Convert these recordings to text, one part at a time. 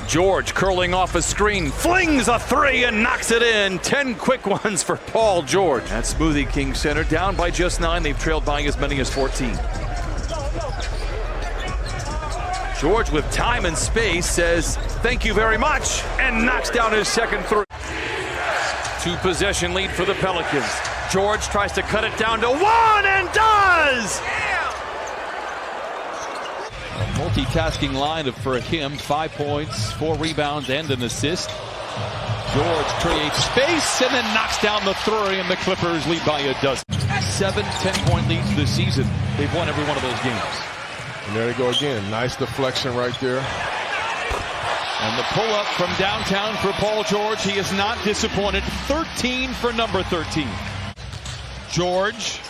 George curling off a screen, flings a three and knocks it in. 10 quick ones for Paul George. At Smoothie King Center, down by just 9. They've trailed by as many as 14. George with time and space says, thank you very much, and knocks down his second three. 2-possession lead for the Pelicans. George tries to cut it down to 1 and does! A multitasking line for him, 5 points, 4 rebounds, and an assist. George creates space and then knocks down the three, and the Clippers lead by a dozen. 7 10-point leads this season. They've won every one of those games. And there they go again. Nice deflection right there. And the pull-up from downtown for Paul George. He is not disappointed. 13 for number 13. George,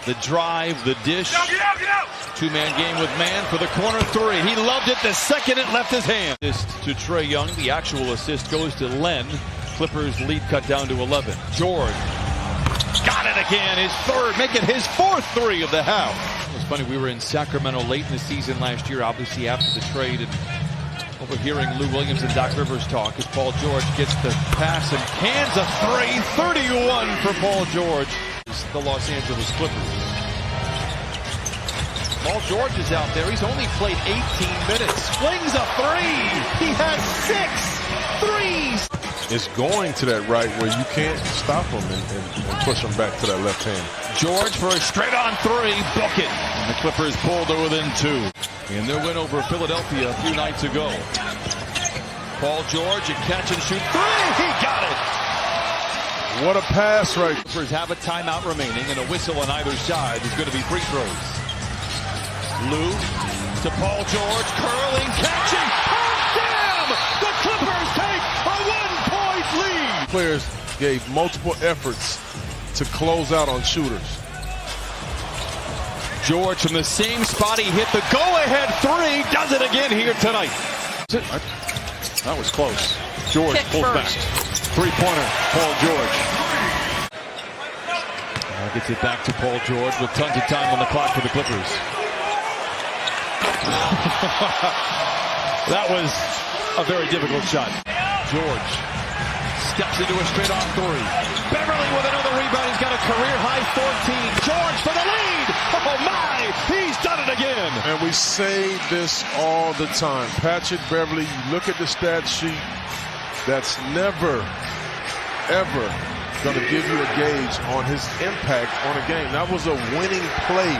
the drive, the dish. Two-man game with man for the corner three. He loved it the second it left his hand. Assist to Trae Young. The actual assist goes to Len. Clippers lead cut down to 11. George got it again. His third, making his fourth three of the half. It was funny, we were in Sacramento late in the season last year, obviously after the trade, and overhearing Lou Williams and Doc Rivers talk as Paul George gets the pass and cans a three. 31 for Paul George. The Los Angeles Clippers. Paul George is out there. He's only played 18 minutes. Flings a three. He has 6 threes. It's going to that right where you can't stop him and push him back to that left hand. George for a straight-on three. Book it. And the Clippers pulled to within 2. In their win over Philadelphia a few nights ago. Paul George, a catch-and-shoot three. He got it. What a pass right. Clippers have a timeout remaining and a whistle on either side. There's going to be free throws. Lou to Paul George, curling, catching. Oh, damn! The Clippers take a 1-point lead. Players gave multiple efforts to close out on shooters. George from the same spot he hit the go-ahead three. Does it again here tonight. That was close. George pulls back. Three-pointer, Paul George. Now gets it back to Paul George with tons of time on the clock for the Clippers. That was a very difficult shot. George steps into a straight-on three. Beverly with another rebound. He's got a career-high 14. George for the lead. Oh, my! He's done it again. And we say this all the time. Patrick Beverly, you look at the stat sheet, that's never, ever going to give you a gauge on his impact on a game. That was a winning play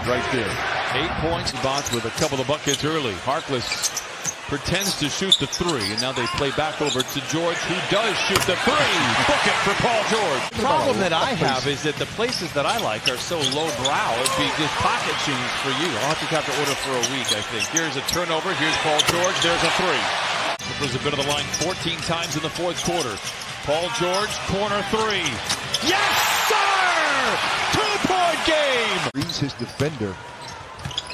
right there. 8 points. Bonds with a couple of buckets early. Harkless pretends to shoot the three, and now they play back over to George, who does shoot the three. Book it for Paul George. The problem that I have is that the places that I like are so lowbrow. It'd be just pocket change for you. I'll have to order for a week, I think. Here's a turnover. Here's Paul George. There's a three. Clippers have been to the line 14 times in the fourth quarter. Paul George, corner three. Yes, sir! 2-point game! He's his defender.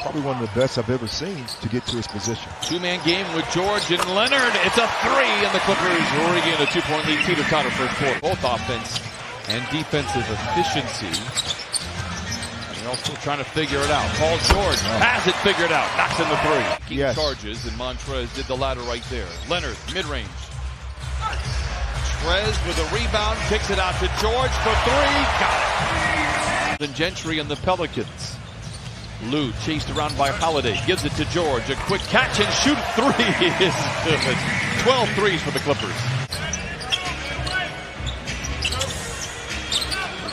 Probably one of the best I've ever seen to get to his position. Two-man game with George and Leonard. It's a three, and the Clippers regain a 2-point lead. Peter Cotter first quarter. Both offense and defensive efficiency. They're also trying to figure it out. Paul George has it figured out. Knocks in the three. Yes. Charges, and Montrez did the latter right there. Leonard, mid-range. Trez with a rebound, kicks it out to George for three. Got it. And Gentry and the Pelicans. Lou chased around by Holiday, gives it to George. A quick catch and shoot three is good. 12 threes for the Clippers.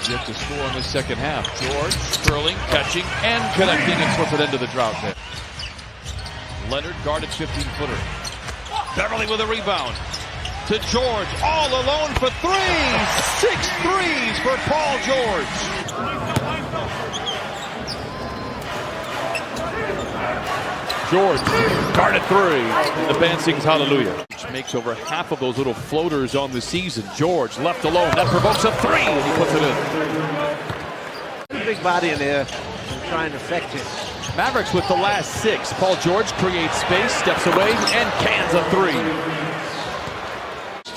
Yet to score in the second half. George curling, catching, and connecting, and slips it into the drought there. Leonard guarded 15-footer. Beverly with a rebound. To George, all alone for three. 6 threes for Paul George. George, guarded three. The band sings hallelujah. Which makes over half of those little floaters on the season. George left alone. That provokes a three, and he puts it in. Big body in there trying to affect him. Mavericks with the last 6. Paul George creates space, steps away, and cans a three.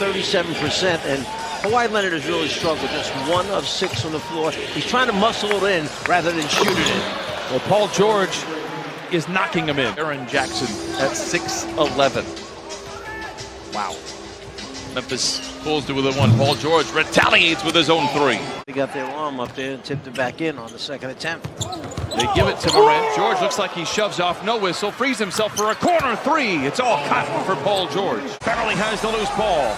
37%, and Kawhi Leonard has really struggled. Just 1 of 6 on the floor. He's trying to muscle it in rather than shoot it in. Well, Paul George is knocking him in. Aaron Jackson at 6'11". Wow. Memphis pulls to within one. Paul George retaliates with his own three. They got their arm up there and tipped it back in on the second attempt. They give it to Morant. George looks like he shoves off, no whistle, frees himself for a corner three. It's all cotton for Paul George. Beverly has the loose ball.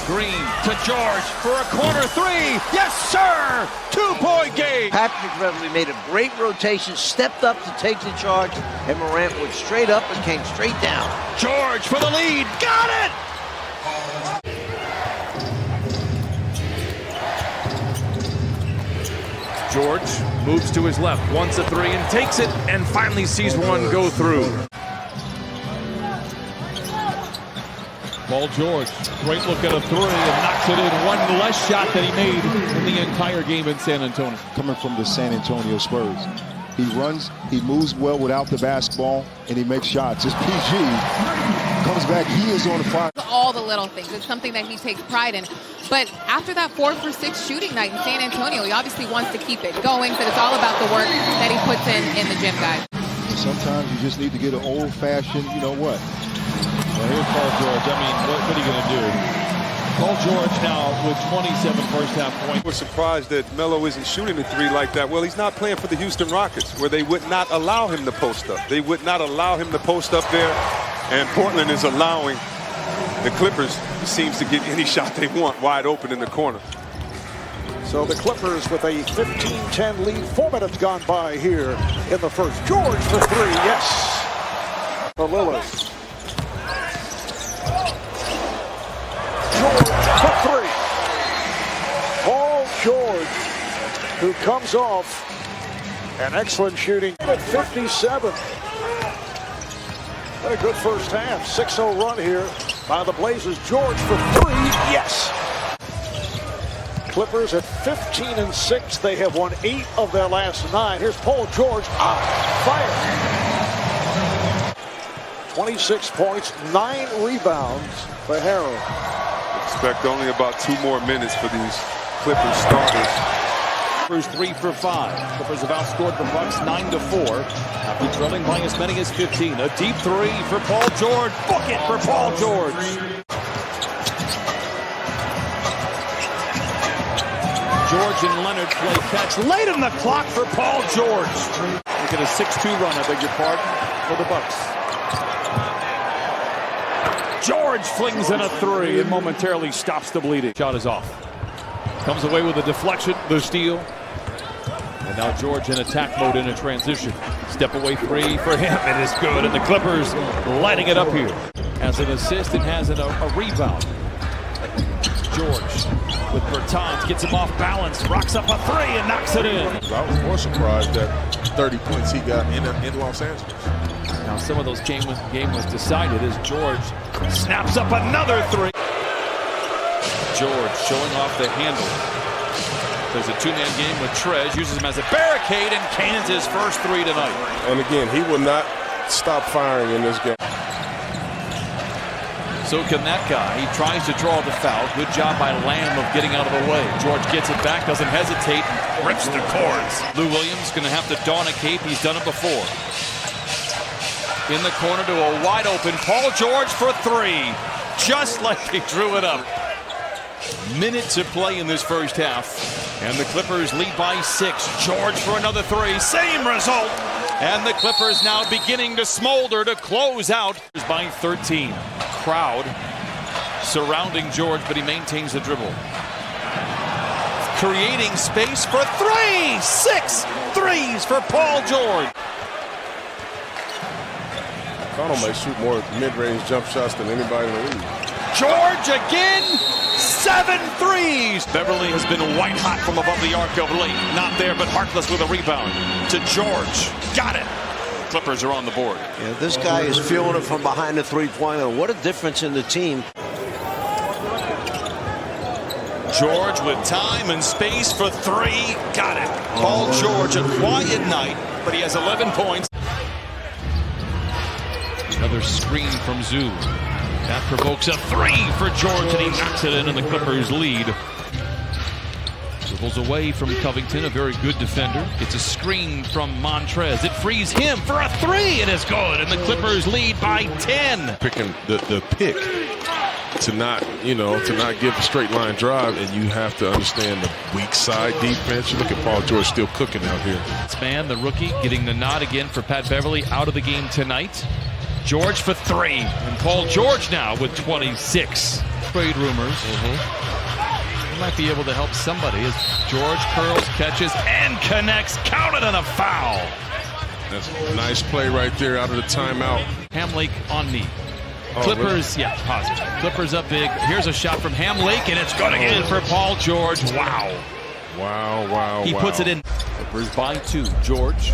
Green to George for a corner three. Yes, sir! 2-point game. Patrick Beverly made a great rotation, stepped up to take the charge, and Morant went straight up and came straight down. George for the lead. Got it! George moves to his left, wants a three and takes it, and finally sees one go through. Paul George, great look at a three and knocks it in. One less shot that he made in the entire game in San Antonio. Coming from the San Antonio Spurs. He runs, he moves well without the basketball, and he makes shots. It's PG. Comes back, he is on fire. All the little things. It's something that he takes pride in. But after that 4-for-6 shooting night in San Antonio, he obviously wants to keep it going. So it's all about the work that he puts in the gym, guys. Sometimes you just need to get an old-fashioned, you know what? Well, here's Paul George. I mean, what are you going to do? Paul George now with 27 first-half points. We're surprised that Melo isn't shooting a three like that. Well, he's not playing for the Houston Rockets, where they would not allow him to post up. They would not allow him to post up there, and Portland is allowing the Clippers, seems to get any shot they want wide open in the corner. So the Clippers with a 15-10 lead. 4 minutes gone by here in the first. George for three, yes. For Lillard. George for three. Paul George, who comes off an excellent shooting at 57. What a good first half. 6-0 run here by the Blazers. George for three, yes. Clippers at 15-6. They have won 8 of their last 9. Here's Paul George on fire. 26 points, 9 rebounds for Harrell. Expect only about 2 more minutes for these Clippers starters. Clippers 3 for 5. Clippers have outscored the Bucks 9-4. After trailing by as many as 15. A deep three for Paul George. Book it for Paul George. George and Leonard play catch late in the clock for Paul George. Look at a 6-2 run, I beg your pardon, for the Bucks. George flings in a three and momentarily stops the bleeding. Shot is off. Comes away with a deflection, the steal. And now George in attack mode in a transition. Step away three for him. It is good, and the Clippers lighting it up here. Has an assist and has a rebound. George with Bertans, gets him off balance, rocks up a three and knocks it in. I was more surprised at 30 points he got in Los Angeles. Now some of those game was decided as George snaps up another three. George showing off the handle. There's a 2-man game with Trez, uses him as a barricade and cans his first three tonight. And again, he will not stop firing in this game. So can that guy. He tries to draw the foul. Good job by Lamb of getting out of the way. George gets it back, doesn't hesitate, and rips the cords. Lou Williams going to have to don a cape. He's done it before. In the corner to a wide open Paul George for three. Just like he drew it up. Minute to play in this first half. And the Clippers lead by 6. George for another three. Same result. And the Clippers now beginning to smolder to close out by 13. Crowd surrounding George, but he maintains the dribble. Creating space for three. 6 threes for Paul George. Connell may shoot more mid-range jump shots than anybody in the league. George again. 7 threes. Beverly has been white hot from above the arc of late. Not there, but Harkless with a rebound to George. Got it. Clippers are on the board. Yeah, this guy is feeling it from behind the three-pointer. What a difference in the team. George with time and space for three. Got it. Paul George, a quiet night, but he has 11 points. Another screen from Zoo. That provokes a three for George, and he knocks it in, and the Clippers lead. Dribbles away from Covington, a very good defender. It's a screen from Montrez. It frees him for a three. It is good, and the Clippers lead by 10. Picking the pick to not give a straight line drive, and you have to understand the weak side defense. You look at Paul George still cooking out here. Span, the rookie, getting the nod again for Pat Beverly, out of the game tonight. George for three, and Paul George now with 26. Trade rumors. He might be able to help somebody as George curls, catches, and connects. Counted on a foul. That's a nice play right there out of the timeout. Hamlake on knee. Oh, Clippers, really? yeah, positive. Clippers up big. Here's a shot from Hamlake, and it's going to get in for Paul George. Wow. Wow. He puts it in. Clippers by 2. George.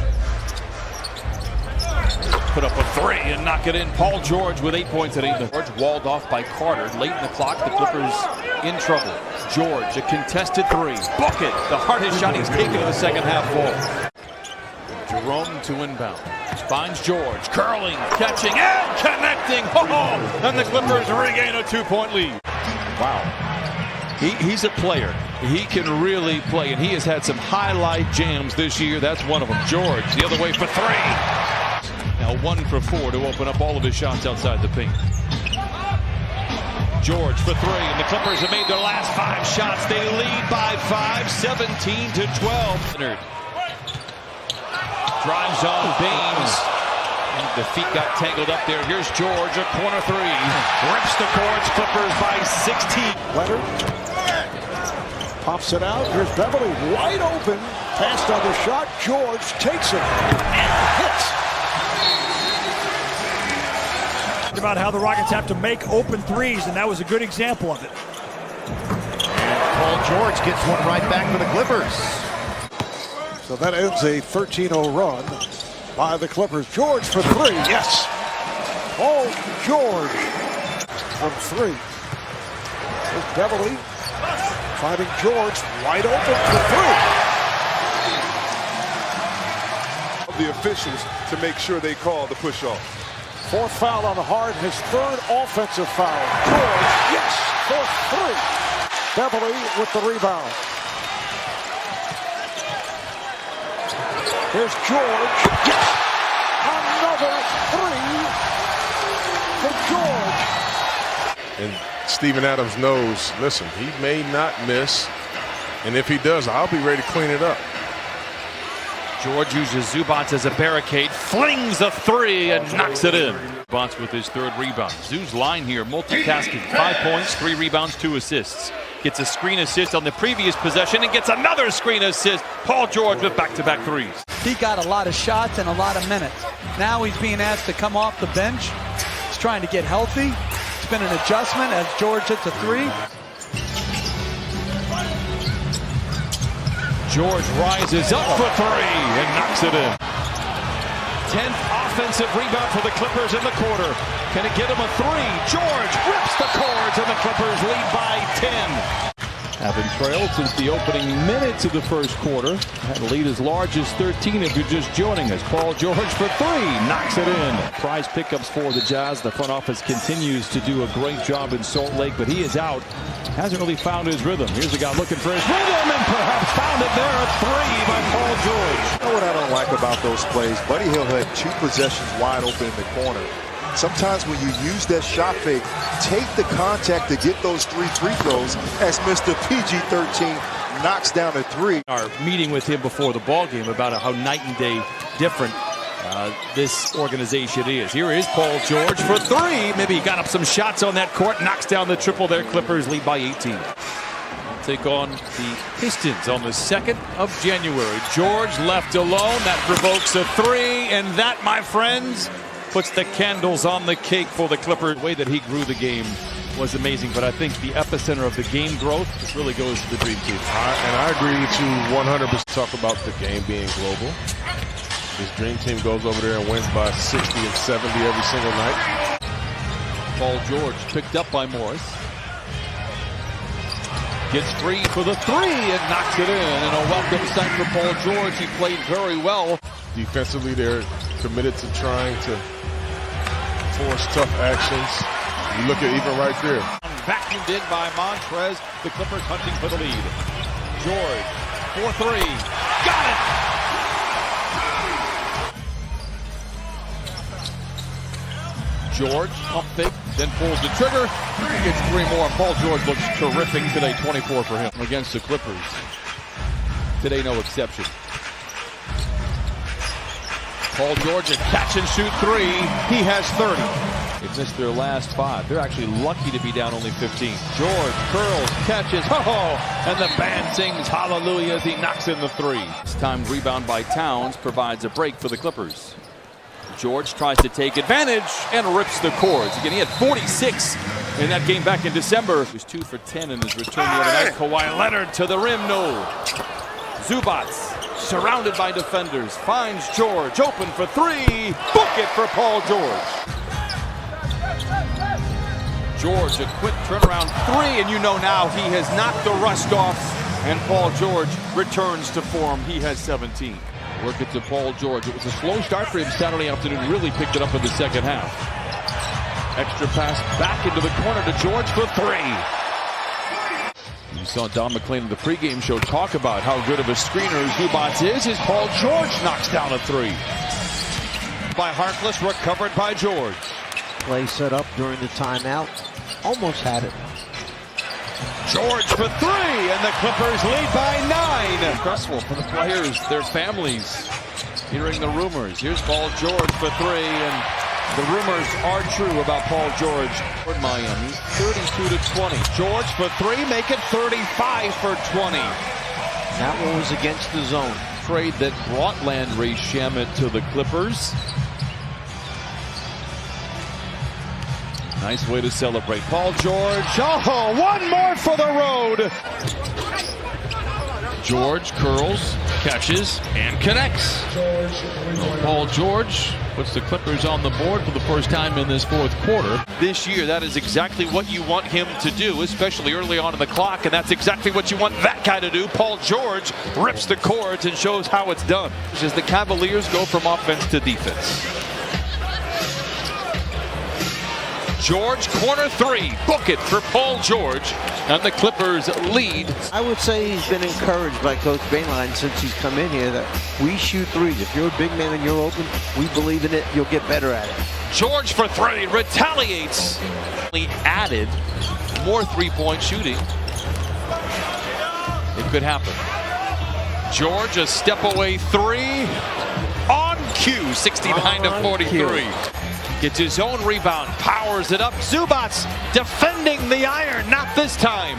Put up a three and knock it in. Paul George with 8 points at 8. George walled off by Carter. Late in the clock, the Clippers in trouble. George, a contested three. Book it. The hardest shot he's taken in the second half ball. Jerome to inbound. Finds George. Curling, catching, and connecting. And the Clippers regain a 2-point lead. Wow. He's a player. He can really play, and he has had some highlight jams this year. That's one of them. George, the other way for three. Now 1 for 4 to open up all of his shots outside the paint. George for three, and the Clippers have made their last 5 shots. They lead by 5, 17-12. Leonard drives on Baines. And the feet got tangled up there. Here's George, a corner three. Rips the cords, Clippers by 16. Leonard pops it out. Here's Beverly wide open. Passed on the shot. George takes it and hits. About how the Rockets have to make open threes, and that was a good example of it. And Paul George gets one right back for the Clippers. So that ends a 13-0 run by the Clippers. George for three. Yes. Paul George from three. Here's Beverly finding George wide open for three. The officials to make sure they call the push-off. 4th foul on Harden, his 3rd offensive foul. George, yes, for three. Beverly with the rebound. Here's George, yes, another three for George. And Steven Adams knows, listen, he may not miss, and if he does, I'll be ready to clean it up. George uses Zubats as a barricade, flings a three, and knocks it in. Zubats with his 3rd rebound. Zoo's line here, multitasking. 5 points, 3 rebounds, 2 assists. Gets a screen assist on the previous possession and gets another screen assist. Paul George with back-to-back threes. He got a lot of shots and a lot of minutes. Now he's being asked to come off the bench. He's trying to get healthy. It's been an adjustment as George hits a three. George rises up for three and knocks it in. 10th offensive rebound for the Clippers in the quarter. Can it get him a three? George rips the cords and the Clippers lead by 10. Having trailed since the opening minutes of the first quarter. Had a lead as large as 13 if you're just joining us. Paul George for three, knocks it in. Prize pickups for the Jazz. The front office continues to do a great job in Salt Lake, but he is out. Hasn't really found his rhythm. Here's a guy looking for his rhythm and perhaps found it there. A three by Paul George. You know what I don't like about those plays? Buddy Hield had 2 possessions wide open in the corner. Sometimes when you use that shot fake, take the contact to get those 3 free throws as Mr. PG-13 knocks down a three. Our meeting with him before the ball game about how night and day different this organization is. Here is Paul George for three. Maybe he got up some shots on that court, knocks down the triple there. Clippers lead by 18. Take on the Pistons on the 2nd of January. George left alone. That provokes a three, and that, my friends, puts the candles on the cake for the Clippers. The way that he grew the game was amazing, but I think the epicenter of the game growth really goes to the Dream Team. And I agree with you 100%. Talk about the game being global. This Dream Team goes over there and wins by 60 and 70 every single night. Paul George picked up by Morris. Gets free for the three and knocks it in. And a welcome sight for Paul George. He played very well. Defensively, they're committed to trying to force tough actions. You look at even right there. Vacuumed in by Montrez. The Clippers hunting for the lead. George, 4-3, got it! George, pump fake, then pulls the trigger. He gets 3 more. Paul George looks terrific today, 24 for him against the Clippers. Today, no exception. Paul George, a catch and shoot 3. He has 30. They've missed their last 5. They're actually lucky to be down only 15. George curls, catches, and the band sings hallelujah as he knocks in the 3. This time rebound by Towns provides a break for the Clippers. George tries to take advantage and rips the cords. Again, he had 46 in that game back in December. He was 2 for 10 in his return the other night. Kawhi Leonard to the rim, no. Zubac, surrounded by defenders, finds George, open for 3. Book it for Paul George. George, a quick turnaround 3, and you know now he has knocked the rust off, and Paul George returns to form. He has 17. Work it to Paul George. It was a slow start for him Saturday afternoon. Really picked it up in the second half. Extra pass back into the corner to George for 3. You saw Don McClain in the pregame show talk about how good of a screener Zubac is as Paul George knocks down a 3. By Harkless, recovered by George. Play set up during the timeout. Almost had it. George for 3, and the Clippers lead by 9. Stressful for the players, their families, hearing the rumors. Here's Paul George for 3, and the rumors are true about Paul George. For Miami, 32-20. George for 3, make it 35 for 20. That one was against the zone. Trade that brought Landry Shamet to the Clippers. Nice way to celebrate. Paul George. Oh, one more for the road. George curls, catches, and connects. Paul George puts the Clippers on the board for the first time in this 4th quarter. This year, that is exactly what you want him to do, especially early on in the clock, and that's exactly what you want that guy to do. Paul George rips the cords and shows how it's done. As the Cavaliers go from offense to defense. George, corner 3, book it for Paul George, and the Clippers lead. I would say he's been encouraged by Coach Boeheim since he's come in here that we shoot 3s. If you're a big man and you're open, we believe in it, you'll get better at it. George for 3, retaliates. He added more 3-point shooting. It could happen. George, a step away 3, on cue, 69-43. Gets his own rebound, powers it up. Zubac defending the iron, not this time.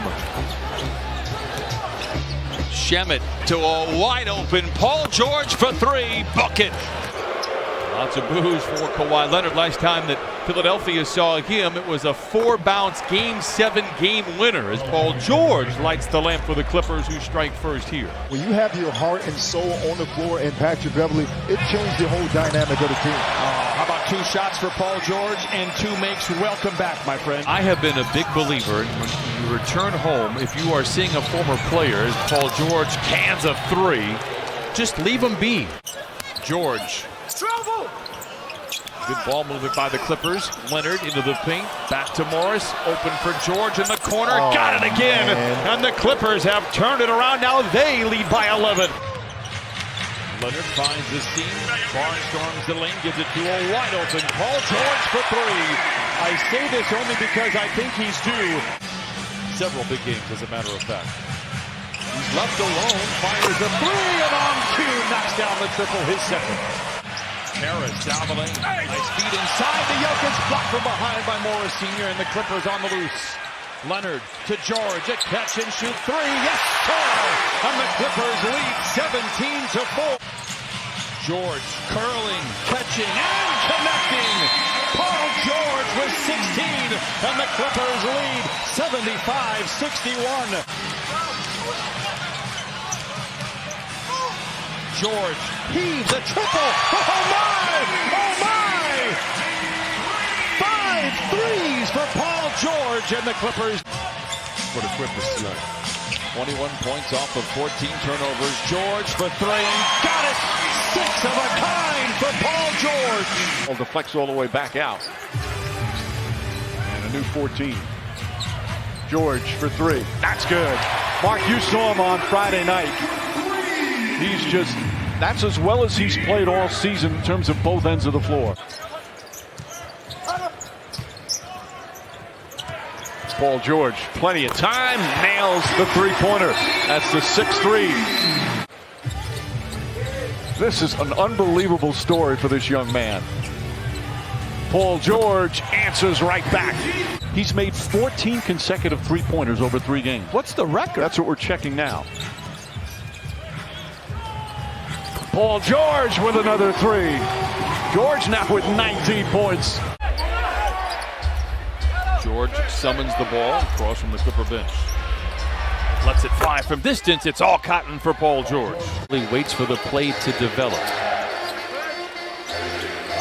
Shamet to a wide open Paul George for 3, book it. Lots of boos for Kawhi Leonard. Last time that Philadelphia saw him, it was a 4-bounce Game 7 game winner as Paul George lights the lamp for the Clippers, who strike first here. When you have your heart and soul on the floor and Patrick Beverley, it changed the whole dynamic of the team. How about 2 shots for Paul George and 2 makes? Welcome back, my friend. I have been a big believer in when you return home, if you are seeing a former player, as Paul George cans a 3, just leave him be. George. Trouble! Good ball movement by the Clippers. Leonard into the paint. Back to Morris. Open for George in the corner. Got it again. Man. And the Clippers have turned it around. Now they lead by 11. Leonard finds the seam. Barnstorms the lane. Gives it to a wide open Paul George for 3. I say this only because I think he's due several big games, as a matter of fact. He's left alone. Fires a 3 and on cue. Knocks down the triple, his 2nd. Harris down the lane. Nice feed inside. The Jokic blocked from behind by Morris Sr. and the Clippers on the loose. Leonard to George. A catch and shoot 3. Yes, sir! And the Clippers lead 17-4. George curling, catching, and connecting. Paul George with 16. And the Clippers lead 75-61. George heaves a triple. Oh my! Oh my! 5 threes for Paul George and the Clippers. For the Clippers tonight. 21 points off of 14 turnovers. George for 3. Got it! 6 of a kind for Paul George. Well, deflects all the way back out. And a new 14. George for 3. That's good. Mark, you saw him on Friday night. That's as well as he's played all season in terms of both ends of the floor. Paul George, plenty of time, nails the three-pointer. That's the 6-3. This is an unbelievable story for this young man. Paul George answers right back. He's made 14 consecutive three-pointers over 3 games. What's the record? That's what we're checking now. Paul George with another 3. George now with 19 points. George summons the ball across from the Clipper bench. Lets it fly from distance. It's all cotton for Paul George. He waits for the play to develop.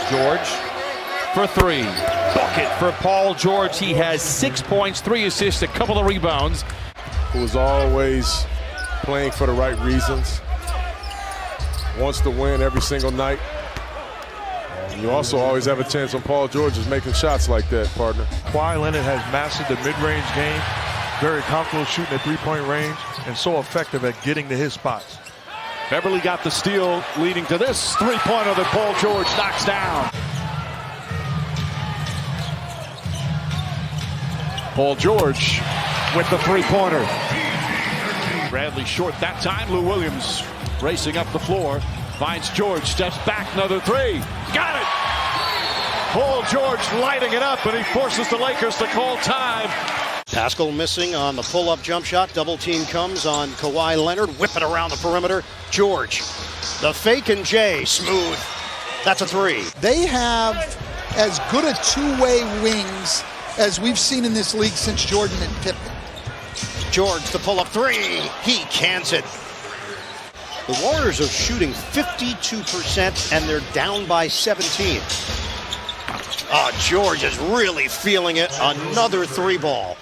George for 3. Bucket for Paul George. He has 6 points, 3 assists, a couple of rebounds. Who was always playing for the right reasons. Wants to win every single night. You also always have a chance when Paul George is making shots like that, partner. Kawhi Leonard has mastered the mid-range game, very comfortable shooting at three-point range, and so effective at getting to his spots. Beverly got the steal, leading to this three-pointer that Paul George knocks down. Paul George with the three-pointer. Bradley short that time. Lou Williams racing up the floor. Finds George, steps back, another 3. Got it! Paul George lighting it up, and he forces the Lakers to call time. Pascal missing on the pull-up jump shot. Double team comes on Kawhi Leonard. Whip it around the perimeter. George. The fake and Jay. Smooth. That's a 3. They have as good a two-way wings as we've seen in this league since Jordan and Pippen. George, the pull-up 3. He cans it. The Warriors are shooting 52%, and they're down by 17. George is really feeling it. Another 3 ball.